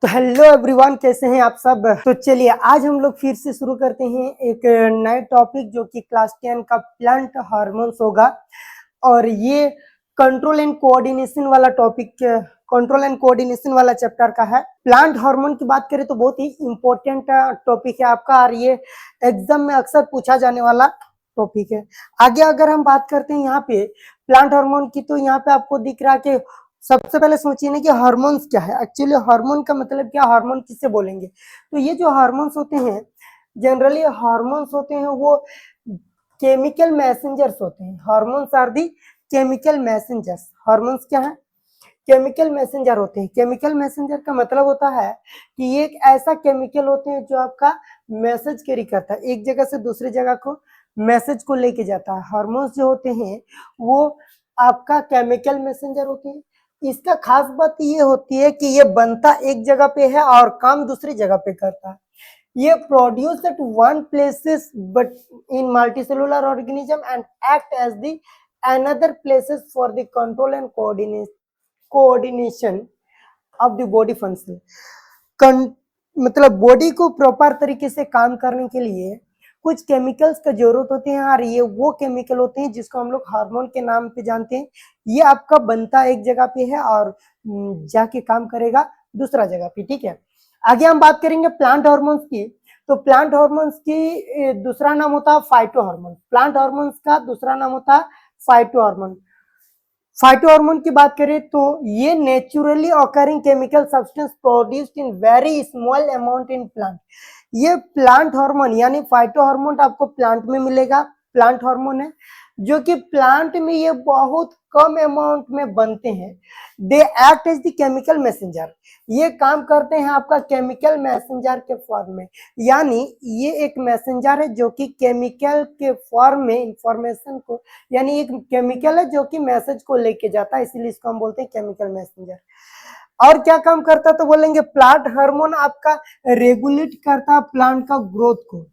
तो hello everyone, कैसे हैं आप सब। तो चलिए आज हम लोग फिर से शुरू करते हैं एक नए टॉपिक जो कि क्लास 10 का प्लांट हार्मोन्स होगा। और ये कंट्रोल एंड कोऑर्डिनेशन वाला टॉपिक, कंट्रोल एंड कोऑर्डिनेशन वाला चैप्टर का है। प्लांट हार्मोन की बात करें तो बहुत ही इंपॉर्टेंट टॉपिक है आपका, और ये एग्जाम में अक्सर पूछा जाने वाला टॉपिक है। आगे अगर हम बात करते हैं यहाँ पे प्लांट हार्मोन की, तो यहाँ पे आपको दिख रहा है कि सबसे पहले सोचिए ना कि हार्मोन्स क्या है। एक्चुअली हार्मोन का मतलब क्या, हार्मोन किससे बोलेंगे। तो ये जो हार्मोन्स होते हैं, जनरली हार्मोन्स होते हैं वो केमिकल मैसेंजर्स होते हैं। Hormones are the chemical messengers. Hormones क्या है, केमिकल मैसेंजर होते हैं। केमिकल मैसेंजर का मतलब होता है कि ये एक ऐसा केमिकल होते हैं जो आपका मैसेज कैरी करता है, एक जगह से दूसरी जगह को मैसेज को लेके जाता है। हार्मोन्स जो होते हैं वो आपका केमिकल मैसेंजर होते हैं। इसका खास बात ये होती है कि ये बनता एक जगह पे है और काम दूसरी जगह पे करता है। ये produce at one places but in multicellular organism and act as the another places for the control and coordination of the body function। मतलब बॉडी को प्रॉपर तरीके से काम करने के लिए कुछ केमिकल्स का जरूरत होती है, और ये वो केमिकल होते हैं जिसको हम लोग हार्मोन के नाम पे जानते हैं। ये आपका बनता एक जगह पे है और जाके काम करेगा दूसरा जगह पे। ठीक है, आगे हम बात करेंगे प्लांट हार्मोन्स की। तो प्लांट हार्मोन्स की दूसरा नाम होता है फाइटो हार्मोन। प्लांट हार्मोन्स का दूसरा नाम होता है फाइटो हार्मोन। फाइटो हार्मोन की बात करें तो ये naturally occurring chemical substance produced in very small amount in plant. ये प्लांट हार्मोन यानी फाइटो हार्मोन आपको प्लांट में मिलेगा। प्लांट हार्मोन है जो कि प्लांट में ये बहुत कम अमाउंट में बनते हैं। They act as the chemical messenger. ये काम करते हैं आपका केमिकल मैसेंजर के फॉर्म में, यानी ये एक मैसेंजर है जो कि केमिकल के फॉर्म में इंफॉर्मेशन को, यानी एक केमिकल है जो कि मैसेज को लेके जाता है, इसीलिए इसको हम बोलते हैं केमिकल मैसेंजर। और क्या काम करता है तो बोलेंगे प्लांट हार्मोन आपका रेगुलेट करता है प्लांट का ग्रोथ को।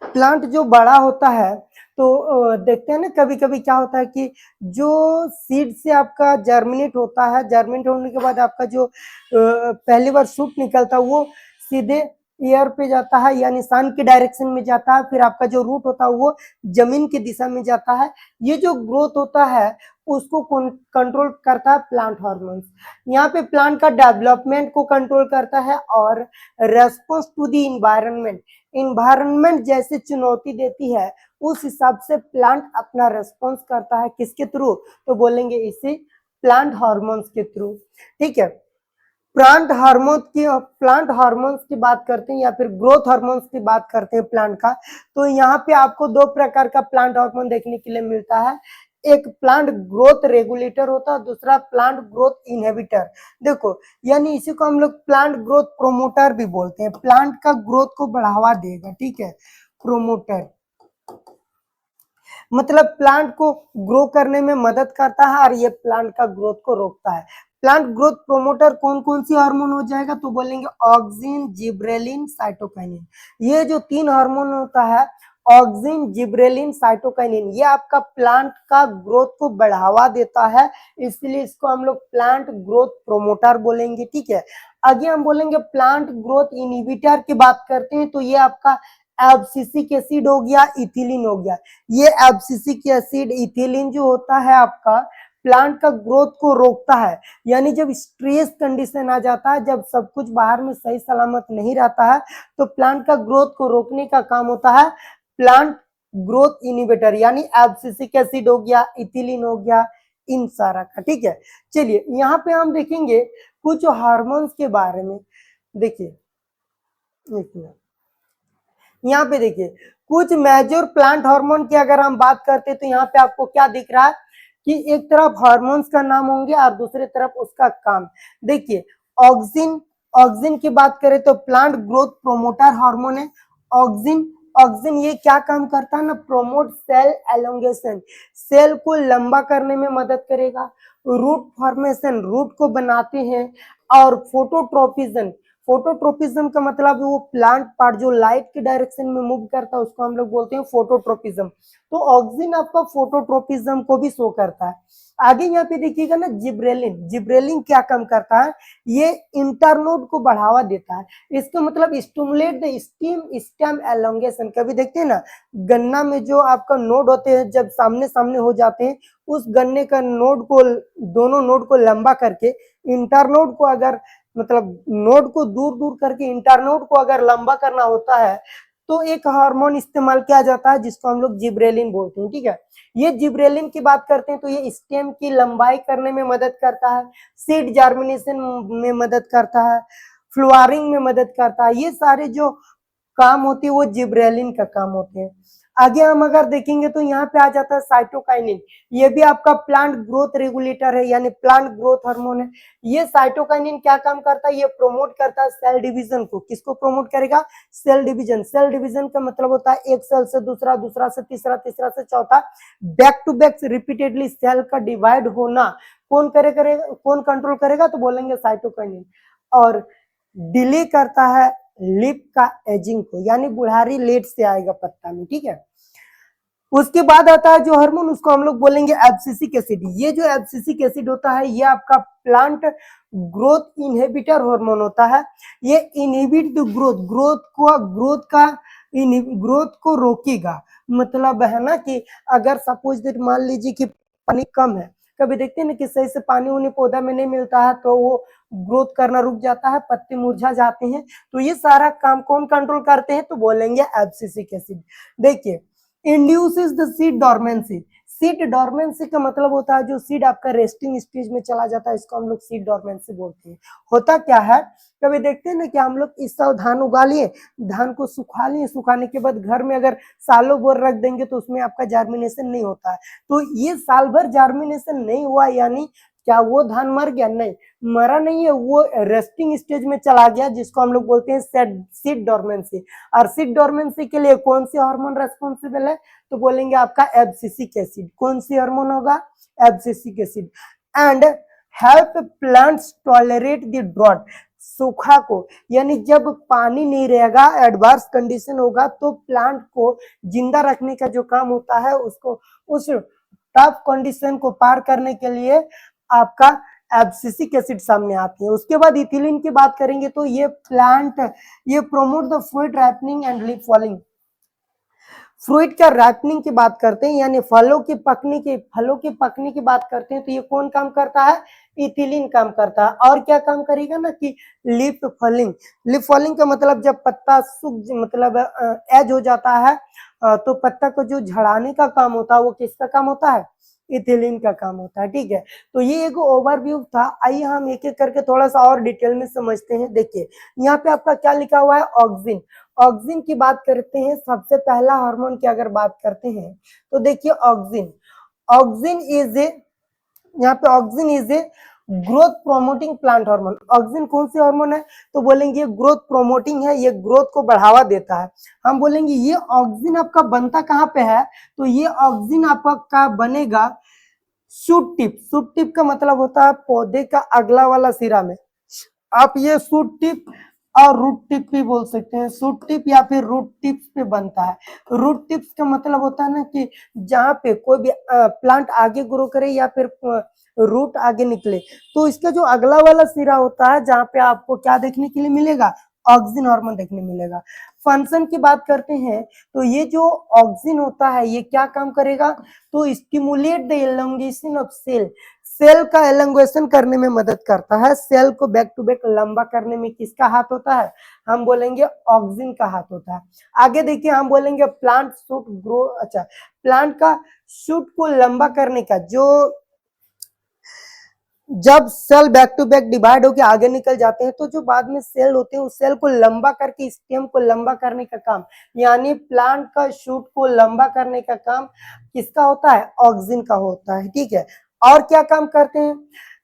प्लांट जो बड़ा होता है तो देखते हैं ना, कभी कभी क्या होता है कि जो सीड से आपका जर्मिनेट होता है, जर्मिनेट होने के बाद आपका जो पहली बार शूट निकलता है वो सीधे एयर पे जाता है, यानी सन की डायरेक्शन में जाता है। फिर आपका जो रूट होता है वो जमीन की दिशा में जाता है। ये जो ग्रोथ होता है उसको कंट्रोल करता है प्लांट हार्मोन्स। यहाँ पे प्लांट का डेवलपमेंट को कंट्रोल करता है और response to the environment, environment जैसे चुनौती देती है उस हिसाब से प्लांट अपना रेस्पॉन्स करता है। किसके थ्रू तो बोलेंगे इसे प्लांट हार्मोन्स के थ्रू। ठीक है, प्लांट हार्मोन्स की बात करते हैं या फिर ग्रोथ हार्मोन्स की बात करते हैं प्लांट का, तो यहाँ पे आपको दो प्रकार का प्लांट हार्मोन देखने के लिए मिलता है। एक प्लांट ग्रोथ रेगुलेटर होता है, दूसरा प्लांट ग्रोथ इनहिबिटर। देखो, यानी इसी को हम लोग प्लांट ग्रोथ प्रोमोटर भी बोलते हैं। प्लांट का ग्रोथ को बढ़ावा देगा, ठीक है, प्रोमोटर मतलब प्लांट को ग्रो करने में मदद करता है और ये प्लांट का ग्रोथ को रोकता है। प्लांट ग्रोथ प्रोमोटर कौन कौन सी हार्मोन हो जाएगा तो बोलेंगे ऑक्सिन, जिब्रेलिन, साइटोकाइनिन। ये जो तीन हार्मोन होता है ऑक्सिन, जिब्रेलिन, साइटोकाइनिन, ये आपका प्लांट का ग्रोथ को बढ़ावा देता है, इसलिए इसको हम लोग प्लांट ग्रोथ प्रोमोटर बोलेंगे। ठीक है, आगे हम बोलेंगे प्लांट ग्रोथ इनहिबिटर की बात करते हैं, तो ये आपका एब्सिसिक एसिड हो गया, इथिलीन हो गया। ये एब्सिसिक एसिड, इथिलीन जो होता है आपका प्लांट का ग्रोथ को रोकता है, यानी जब स्ट्रेस कंडीशन आ जाता है, जब सब कुछ बाहर में सही सलामत नहीं रहता है, तो प्लांट का ग्रोथ को रोकने का काम होता है प्लांट ग्रोथ इनहिबिटर, यानी एब्सिसिक एसिड हो गया, इथिलीन हो गया, इन सारा का। ठीक है, चलिए यहाँ पे हम देखेंगे कुछ हार्मोन्स के बारे में। देखिए यहाँ पे देखिए कुछ मेजर प्लांट हार्मोन की अगर हम बात करते हैं तो यहाँ पे आपको क्या दिख रहा है कि एक तरफ हार्मोन्स का नाम होंगे और दूसरी तरफ उसका काम। देखिए ऑक्सिन, ऑक्सिन की बात करें तो प्लांट ग्रोथ प्रोमोटर हार्मोन है। ऑक्सिन, ऑक्सिन ये क्या काम करता है ना, प्रोमोट सेल एलोंगेशन, सेल को लंबा करने में मदद करेगा। रूट फॉर्मेशन, रूट को बनाते हैं। और फोटोट्रोपिज्म, फोटोट्रोपिज्म का मतलब वो प्लांट पार्ट जो लाइट के डायरेक्शन में मूव करता है उसको हम लोग बोलते हैं फोटोट्रोपिज्म। तो ऑक्सिन आपका फोटोट्रोपिज्म को भी शो करता है। आगे यहाँ पे देखिएगा ना जिब्रेलिन, जिब्रेलिन क्या काम करता है, ये इंटरनोड को बढ़ावा देता है। इसका मतलब stimulate the steam stem elongation. कभी देखते हैं ना गन्ना में जो आपका नोड होते हैं जब सामने सामने हो जाते हैं, उस गन्ने का नोड को, दोनों नोड को लंबा करके इंटरनोड को अगर मतलब नोड को दूर दूर करके इंटरनोड को अगर लंबा करना होता है तो एक हार्मोन इस्तेमाल किया जाता है जिसको हम लोग जिब्रेलिन बोलते हैं। ठीक है, ये जिब्रेलिन की बात करते हैं तो ये स्टेम की लंबाई करने में मदद करता है, सीड जर्मिनेशन में मदद करता है, फ्लावरिंग में मदद करता है। ये सारे जो काम होती है वो जिब्रेलिन का काम होते हैं। आगे हम अगर देखेंगे तो यहाँ पे आ जाता है साइटोकाइनिन। ये भी आपका प्लांट ग्रोथ रेगुलेटर है, यानी प्लांट ग्रोथ हार्मोन है। ये साइटोकाइनिन क्या काम करता है, ये प्रोमोट करता है सेल डिवीजन को। किसको प्रोमोट करेगा, सेल डिवीजन। सेल डिवीजन का मतलब होता है एक सेल से दूसरा, दूसरा से तीसरा, तीसरा से चौथा, back to back repeatedly cell का डिवाइड होना कौन करेगा, कौन कंट्रोल करेगा, तो बोलेंगे साइटोकाइनिन। और डिले करता है लिप का एजिंग को, यानी बुढ़ारी लेट से आएगा पत्ता में। ठीक है, उसके बाद आता है जो हार्मोन, उसको हम लोग बोलेंगे एब्सिसिक एसिड। ये जो एब्सिसिक एसिड होता है ये आपका प्लांट ग्रोथ इनहिबिटर हार्मोन होता है। ये इनहिबिट द ग्रोथ, ग्रोथ को रोकेगा। मतलब है ना कि अगर सपोज दैट मान लीजिए कि पानी कम है, कभी देखते हैं ना कि सही से पानी उन्हें पौधा में नहीं मिलता है तो वो ग्रोथ करना रुक जाता है, पत्ते मुरझा जाते हैं। तो ये सारा काम कौन कंट्रोल करते हैं, तो बोलेंगे एब्सिसिक एसिड। देखिए, induces the seed dormancy. Seed dormancy का मतलब होता है जो सीड आपका रेस्टिंग स्टेज में चला जाता है, इसको हम लोग सीड डॉर्मेंसी बोलते हैं। होता क्या है, कभी देखते हैं ना कि हम लोग इस साल धान उगा लिए, धान को सुखा लिए, सुखाने के बाद घर में अगर सालों भर रख देंगे तो उसमें आपका जार्मिनेशन नहीं होता है। तो ये साल भर जार्मिनेशन नहीं हुआ, यानी क्या वो धान मर गया, नहीं मरा नहीं है, वो रेस्टिंग स्टेज में चला गया, जिसको हम लोग बोलते हैं सीड डॉर्मेंसी। और सीड डॉर्मेंसी के लिए कौन सी हार्मोन रेस्पॉन्सिबल है, तो बोलेंगे आपका एब्सिसिक एसिड। कौन सी हार्मोन होगा, abscisic acid. And help plants tolerate the drought, सूखा को, यानी जब पानी नहीं रहेगा, एडवर्स कंडीशन होगा, तो प्लांट को जिंदा रखने का जो काम होता है उसको, उस टफ कंडीशन को पार करने के लिए आपका एब्सिसिक एसिड सामने आती है। उसके बाद इथिलीन की बात करेंगे तो ये promote the fruit ripening and leaf falling. Fruit का रैपनिंग की बात करते हैं, यानी फलों की पकने की बात करते हैं, तो ये कौन काम करता है, इथिलीन काम करता है। और क्या काम करेगा ना कि लीफ फॉलिंग का मतलब जब पत्ता सूख, मतलब एज हो जाता है, तो पत्ता को जो झड़ाने का काम होता है वो किसका काम होता है, इथिलीन का काम होता है। ठीक है, तो ये एक ओवरव्यू था। आइए हम एक एक करके थोड़ा सा और डिटेल में समझते हैं। देखिए यहाँ पे आपका क्या लिखा हुआ है, ऑक्सिन। ऑक्सिन की बात करते हैं, सबसे पहला हार्मोन की अगर बात करते हैं तो देखिए ऑक्सिन, ऑक्सिन इज ए, यहाँ पे auxin is a growth promoting plant hormone. Auxin कौन सी हार्मोन है, तो बोलेंगे ये ग्रोथ प्रोमोटिंग है, ये ग्रोथ को बढ़ावा देता है। हम बोलेंगे ये ऑक्सिन आपका बनता कहाँ पे है, तो ये ऑक्सिन आपका बनेगा शूट टिप। शूट टिप का मतलब होता है पौधे का अगला वाला सिरा में। आप ये शूट टिप और रूट टिप भी बोल सकते हैं, शूट टिप या फिर रूट टिप्स पे बनता है। रूट टिप्स का मतलब होता है ना कि जहाँ पे कोई भी प्लांट आगे ग्रो करे या फिर रूट आगे निकले, तो इसका जो अगला वाला सिरा होता है जहाँ पे आपको क्या देखने के लिए मिलेगा, ऑक्सिन हार्मोन देखने मिलेगा। फंक्शन की बात करते हैं तो ये जो ऑक्सिन होता है ये क्या काम करेगा, तो stimulate the elongation of cell, cell का एलोंगेशन करने में मदद करता है। सेल को बैक टू बैक लंबा करने में किसका हाथ होता है, हम बोलेंगे ऑक्सिन का हाथ होता है। आगे देखिए हम बोलेंगे प्लांट शूट ग्रो, अच्छा प्लांट का शूट को लंबा करने का, जो जब cell back to back divide होकर आगे निकल जाते हैं तो जो बाद में सेल होते हैं उस सेल को लंबा करके स्टेम को लंबा करने का काम, यानी प्लांट का शूट को लंबा करने का काम किसका होता है, ऑक्सिन का होता है। ठीक है, और क्या काम करते हैं,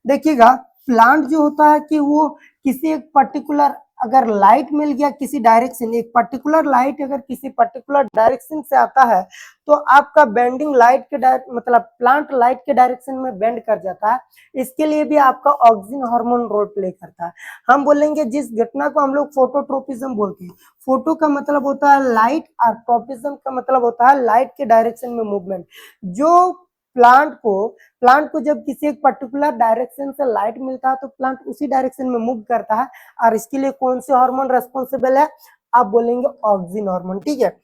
देखिएगा प्लांट जो होता है कि वो किसी एक पर्टिकुलर अगर लाइट मिल गया किसी डायरेक्शन, एक पर्टिकुलर लाइट अगर किसी पर्टिकुलर डायरेक्शन से आता है तो आपका बेंडिंग लाइट के मतलब प्लांट लाइट के डायरेक्शन में बेंड कर जाता है। इसके लिए भी आपका ऑक्सिन हार्मोन रोल प्ले करता है। हम बोलेंगे जिस घटना को हम लोग फोटोट्रोपिज्म बोलते हैं, फोटो का मतलब होता है लाइट और ट्रोपिज्म का मतलब होता है लाइट के डायरेक्शन में मूवमेंट। जो प्लांट को जब किसी एक पर्टिकुलर डायरेक्शन से लाइट मिलता है तो प्लांट उसी डायरेक्शन में मूव करता है। और इसके लिए कौन से हार्मोन रेस्पॉन्सिबल है? आप बोलेंगे ऑक्सिन हार्मोन। ठीक है।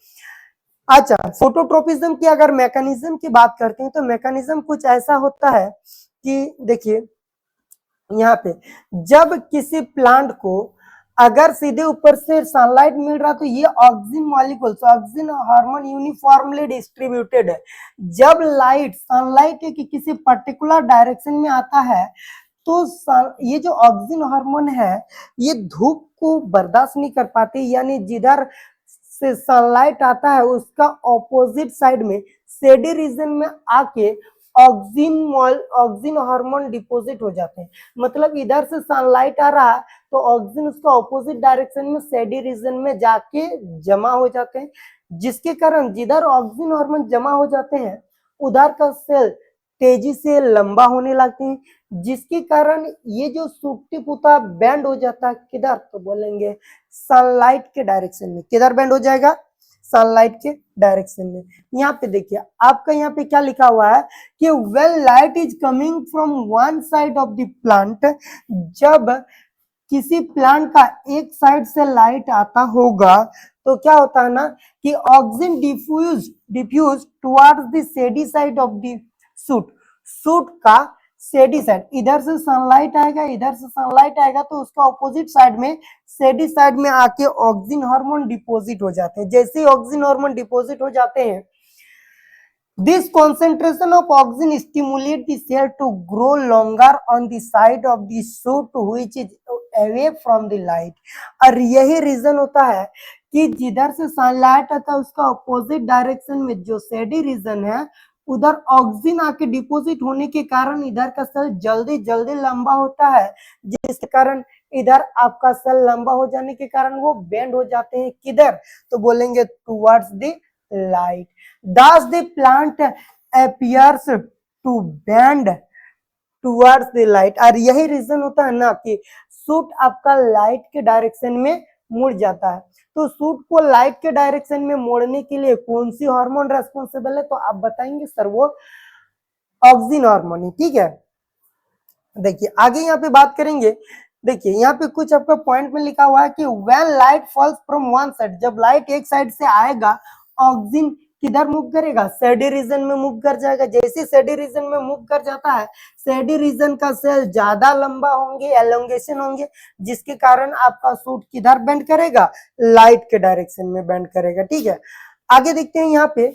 अच्छा, फोटोट्रोपिज्म की अगर मैकेनिज्म की बात करते हैं तो मैकेनिज्म कुछ ऐसा होता है कि देखिए यहाँ पे जब किसी प्लांट को अगर सीधे ऊपर से सनलाइट मिल रहा तो ये auxin molecules, auxin hormone uniformly distributed है। जब लाइट सनलाइट है कि किसी पर्टिकुलर डायरेक्शन में आता है तो ये जो ऑक्सिन हार्मोन है ये धूप को बर्दाश्त नहीं कर पाते, यानी जिधर से सनलाइट आता है उसका ऑपोजिट साइड में शेडी रीजन में आके ऑक्सिन हार्मोन डिपोजिट हो जाते हैं। मतलब इधर से सनलाइट आ रहा है तो ऑक्सिन उसका ऑपोजिट डायरेक्शन में शेडी रीजन में जाके जमा हो जाते हैं, जिसके कारण जिधर ऑक्सिन हार्मोन जमा हो जाते हैं उधर का सेल तेजी से लंबा होने लगते हैं, जिसके कारण ये जो सूट टिप होता है बैंड हो जाता है। किधर? तो बोलेंगे सनलाइट के डायरेक्शन में। किधर बैंड हो जाएगा? सनलाइट के डायरेक्शन में। यहाँ पे देखिए आपका यहाँ पे क्या लिखा हुआ है कि when light is coming from one side of the plant, जब किसी प्लांट का एक साइड से लाइट आता होगा तो क्या होता है ना कि oxygen diffuse towards the shady side of the shoot का शेडी साइड, इधर से सनलाइट आएगा, इधर से सनलाइट आएगा तो उसका ऑपोजिट साइड में शेडी साइड में आके ऑक्सिन हार्मोन डिपोजिट हो जाते हैं। जैसे ही ऑक्सिन हार्मोन डिपोजिट हो जाते हैं, this concentration of oxygen stimulate the cell to grow longer on the side of the shoot which is away from the light। और यही रीजन होता है कि जिधर से सनलाइट आता है उसका ऑपोजिट डायरेक्शन में जो शेडी रीजन है उधर ऑक्सीजन आके डिपोजिट होने के कारण इधर का सेल जल्दी जल्दी लंबा होता है, जिसके कारण इधर आपका सेल लंबा हो जाने के कारण वो बेंड हो जाते हैं। किधर? तो बोलेंगे towards the light. Thus the plant appears to bend towards the light। और यही रीजन होता है ना कि सूट आपका लाइट के डायरेक्शन में मुड़ जाता है। तो सूट को लाइट के डायरेक्शन में मोड़ने के लिए कौन सी हार्मोन रेस्पॉन्सिबल है? तो आप बताएंगे सर वो ऑक्सिन हार्मोन है। ठीक है। देखिए आगे यहाँ पे बात करेंगे। देखिए यहाँ पे कुछ आपका पॉइंट में लिखा हुआ है कि when light falls from one side, जब लाइट एक साइड से आएगा ऑक्सिन किधर मूव करेगा? शेडी रीजन में मूव कर जाएगा। जैसे शेडी रीजन में मूव कर जाता है, शेडी रीजन का सेल ज्यादा लंबा होंगे, एलोंगेशन होंगे, जिसके कारण आपका सूट किधर बेंड करेगा? लाइट के डायरेक्शन में बेंड करेगा। ठीक है। आगे देखते हैं। यहाँ पे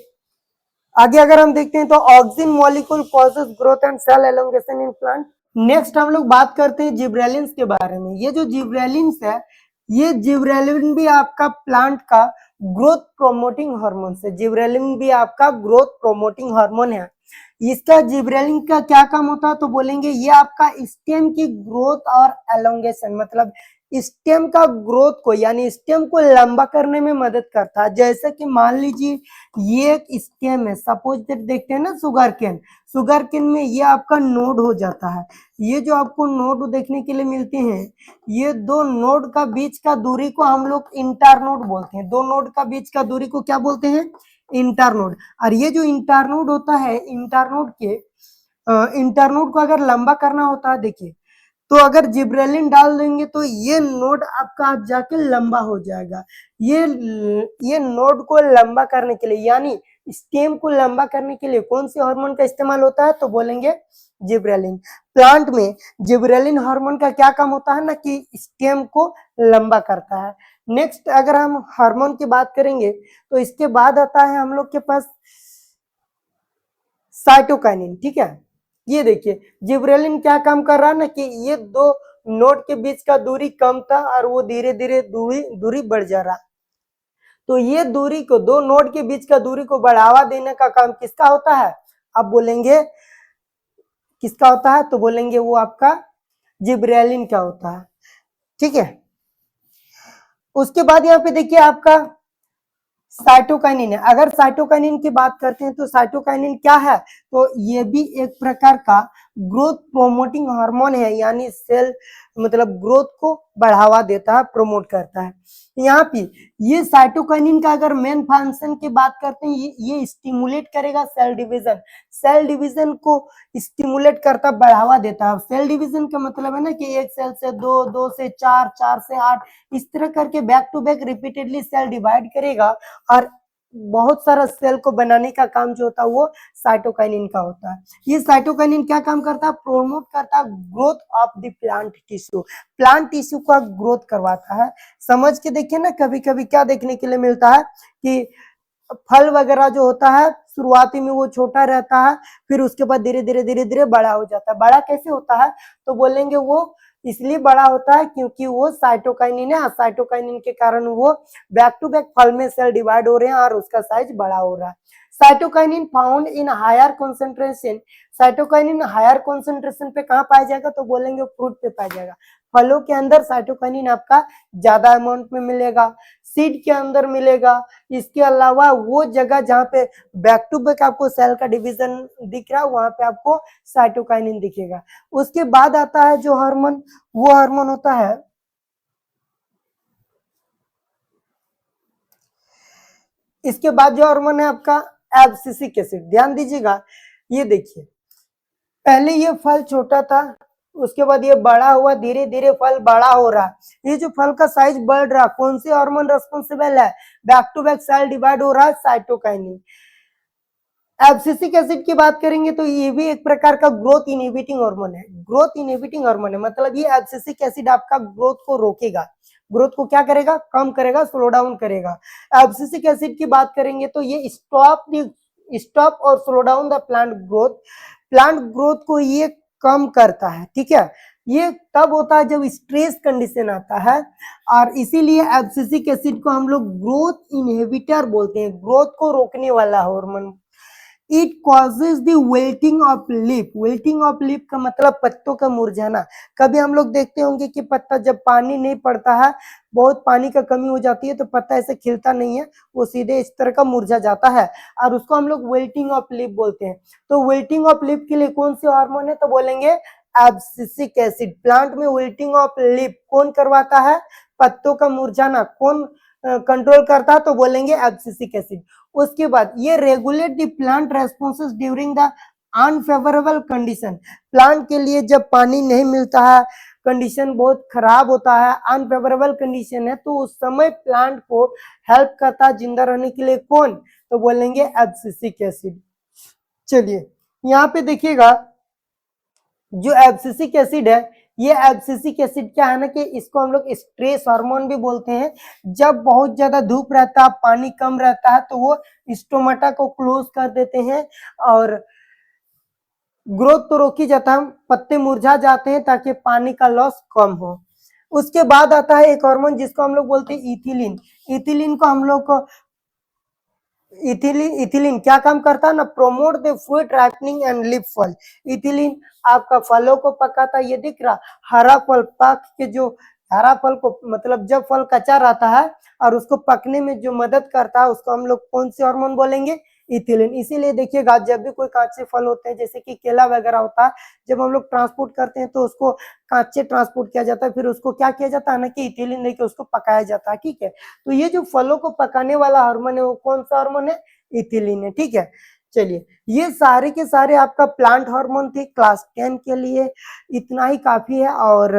आगे अगर हम देखते हैं तो auxin molecule causes growth and cell elongation in plant. Next हम लोग बात करते हैं जिब्रेलिन्स के बारे में। ये जो जिब्रेलिन्स है, ये जिब्रेलिन भी आपका प्लांट का ग्रोथ प्रोमोटिंग हार्मोन है। जिब्रेलिन भी आपका ग्रोथ प्रोमोटिंग हार्मोन है। इसका जिब्रेलिन का क्या काम होता है? तो बोलेंगे ये आपका स्टेम की ग्रोथ और एलोंगेशन, मतलब स्टेम का ग्रोथ को यानी स्टेम को लंबा करने में मदद करता है। जैसे कि मान लीजिए ये एक स्टेम है, सपोज देखते हैं ना शुगर केन में ये आपका नोड हो जाता है। ये जो आपको नोड देखने के लिए मिलते हैं, ये दो नोड का बीच का दूरी को हम लोग इंटरनोड बोलते हैं। दो नोड का बीच का दूरी को क्या बोलते हैं? इंटरनोड। और ये जो इंटरनोड होता है, इंटरनोड को अगर लंबा करना होता है, देखिए तो अगर जिब्रेलिन डाल देंगे तो ये नोड आपका जाके लंबा हो जाएगा। ये नोड को लंबा करने के लिए यानी स्टेम को लंबा करने के लिए कौन सी हार्मोन का इस्तेमाल होता है? तो बोलेंगे जिब्रेलिन। प्लांट में जिब्रेलिन हार्मोन का क्या काम होता है ना कि स्टेम को लंबा करता है। नेक्स्ट अगर हम हार्मोन की बात करेंगे तो इसके बाद आता है हम लोग के पास साइटोकाइनिन। ठीक है। ये देखिए जिब्रेलिन क्या काम कर रहा है ना कि ये दो नोड के बीच का दूरी कम था और वो धीरे धीरे दूरी बढ़ जा रहा। तो ये दूरी को, दो नोड के बीच का दूरी को बढ़ावा देने का काम किसका होता है? अब बोलेंगे किसका होता है? तो बोलेंगे वो आपका जिब्रेलिन का होता है। ठीक है। उसके बाद यहाँ पे देखिए आपका साइटोकाइनिन है। अगर साइटोकाइनिन की बात करते हैं तो साइटोकाइनिन क्या है, तो ये भी एक प्रकार का ग्रोथ प्रोमोटिंग हार्मोन है, यानी सेल मतलब ग्रोथ को बढ़ावा देता है, प्रमोट करता है। यहाँ पे ये साइटोकाइनिन का अगर मेन फंक्शन की बात करते हैं, ये स्टिमुलेट करेगा सेल डिवीजन को स्टिमुलेट करता, बढ़ावा देता है। सेल डिवीजन का मतलब है ना कि एक सेल से दो, दो से चार, चार से आठ, इस तरह करके back to back repeatedly cell divide करेगा और बहुत सारा सेल को बनाने का काम जो होता है वो साइटोकाइनिन का होता है। ये साइटोकाइनिन क्या काम करता है, प्रोमोट करता है growth of the plant tissue का ग्रोथ करवाता है। समझ के देखिए ना, कभी कभी क्या देखने के लिए मिलता है कि फल वगैरह जो होता है शुरुआती में वो छोटा रहता है, फिर उसके बाद धीरे धीरे धीरे धीरे बड़ा हो जाता है। बड़ा कैसे होता है, तो बोलेंगे वो इसलिए बड़ा होता है क्योंकि वो साइटोकाइनिन है, साइटोकाइनिन के कारण वो बैक टू बैक फल में सेल डिवाइड हो रहे हैं और उसका साइज बड़ा हो रहा है। Cytokinin found in higher concentration, cytokinin higher concentration पे कहाँ पाया जाएगा, तो बोलेंगे फ्रूट पे पाया जाएगा। फलों के अंदर साइटोकाइनिन आपका ज्यादा अमाउंट में मिलेगा, सीड के अंदर मिलेगा। इसके अलावा वो जगह जहाँ पे बैक टू बैक आपको सेल का डिवीजन दिख रहा है वहां पे आपको साइटोकाइनिन दिखेगा। उसके बाद आता है जो हार्मोन, वो हार्मोन होता है, इसके बाद जो हार्मोन है आपका एब्सिसिक एसिड। ध्यान दीजिएगा, ये देखिए पहले ये फल छोटा था, उसके बाद ये बड़ा हुआ, धीरे धीरे फल बड़ा हो रहा है। ये जो फल का साइज बढ़ रहा, कौन से हार्मोन रेस्पॉन्सिबल है, back to back cell divide हो रहा है, साइटोकाइनिन। एब्सिसिक एसिड की बात करेंगे तो ये भी एक प्रकार का ग्रोथ इनहिबिटिंग हार्मोन है। ग्रोथ इनहिबिटिंग हार्मोन है मतलब ये एब्सिसिक एसिड आपका ग्रोथ को रोकेगा, ग्रोथ को क्या करेगा, कम करेगा, स्लो डाउन करेगा। एब्सिसिक एसिड की बात करेंगे तो ये स्टॉप और slow down the plant growth को ये कम करता है। ठीक है, ये तब होता है जब स्ट्रेस कंडीशन आता है, और इसीलिए एब्सिसिक एसिड को हम लोग ग्रोथ इनहिबिटर बोलते हैं, ग्रोथ को रोकने वाला hormone. It causes the वेल्टिंग of leaf. वेल्टिंग of leaf का मतलब पत्तों का मुरझाना। कभी हम लोग देखते होंगे कि पत्ता जब पानी नहीं पड़ता है, बहुत पानी का कमी हो जाती है तो पत्ता ऐसे खिलता नहीं है, वो सीधे इस तरह का मुरझा जाता है और उसको हम लोग वेल्टिंग ऑफ लीफ बोलते हैं। तो वेल्टिंग ऑफ लीफ के लिए कौन सी हार्मोन है, तो बोलेंगे एब्सिसिक एसिड। प्लांट में वेल्टिंग ऑफ लीफ कौन करवाता है, पत्तों का मुरझाना कौन कंट्रोल करता है, तो बोलेंगे एब्सिसिक एसिड। उसके बाद ये regulate the plant responses during the unfavourable condition. Plant के लिए जब पानी नहीं मिलता है, कंडीशन बहुत खराब होता है, अनफेवरेबल कंडीशन है, तो उस समय प्लांट को हेल्प करता है जिंदा रहने के लिए कौन, तो बोलेंगे एब्सिसिक एसिड। चलिए यहाँ पे देखिएगा, जो एब्सिसिक एसिड है, ये एब्सिसिक एसिड क्या है ना कि इसको हम लोग स्ट्रेस हार्मोन भी बोलते हैं। जब बहुत ज्यादा धूप रहता है, पानी कम रहता है, तो वो स्टोमाटा को क्लोज कर देते हैं और ग्रोथ तो रोकी जाता है, पत्ते मुरझा जाते हैं ताकि पानी का लॉस कम हो। उसके बाद आता है एक हार्मोन जिसको हम लोग बोलते हैं इथिलीन। इथिलीन को हम लोग को इथिलीन क्या काम करता है ना, promote the fruit ripening and leaf fall. Ethylene आपका फलों को पकाता, ये दिख रहा हरा फल पक के, जो हरा फल को मतलब जब फल कच्चा रहता है और उसको पकने में जो मदद करता है उसको हम लोग कौन से हार्मोन बोलेंगे, इथिलीन। इसीलिए देखिएगा जब भी कोई कांचे फल होते हैं जैसे कि केला वगैरह होता है, जब हम लोग ट्रांसपोर्ट करते हैं तो उसको कांचे ट्रांसपोर्ट किया जाता है, फिर उसको क्या किया जाता है ना कि इथिलीन देके उसको पकाया जाता है। ठीक है, तो ये जो फलों को पकाने वाला हार्मोन है वो कौन सा हार्मोन है, इथिलीन है। ठीक है, चलिए ये सारे के सारे आपका प्लांट हार्मोन थे। क्लास 10 के लिए इतना ही काफी है, और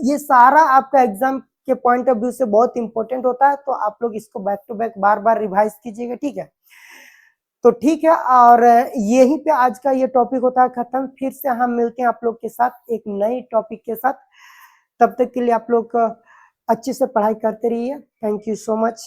ये सारा आपका एग्जाम के पॉइंट ऑफ व्यू से बहुत इंपॉर्टेंट होता है, तो आप लोग इसको बैक टू बैक बार बार रिवाइज कीजिएगा। ठीक है, तो ठीक है, और यहीं पे आज का ये टॉपिक होता है खत्म। फिर से हम मिलते हैं आप लोग के साथ एक नई टॉपिक के साथ। तब तक के लिए आप लोग अच्छे से पढ़ाई करते रहिए। Thank you so much.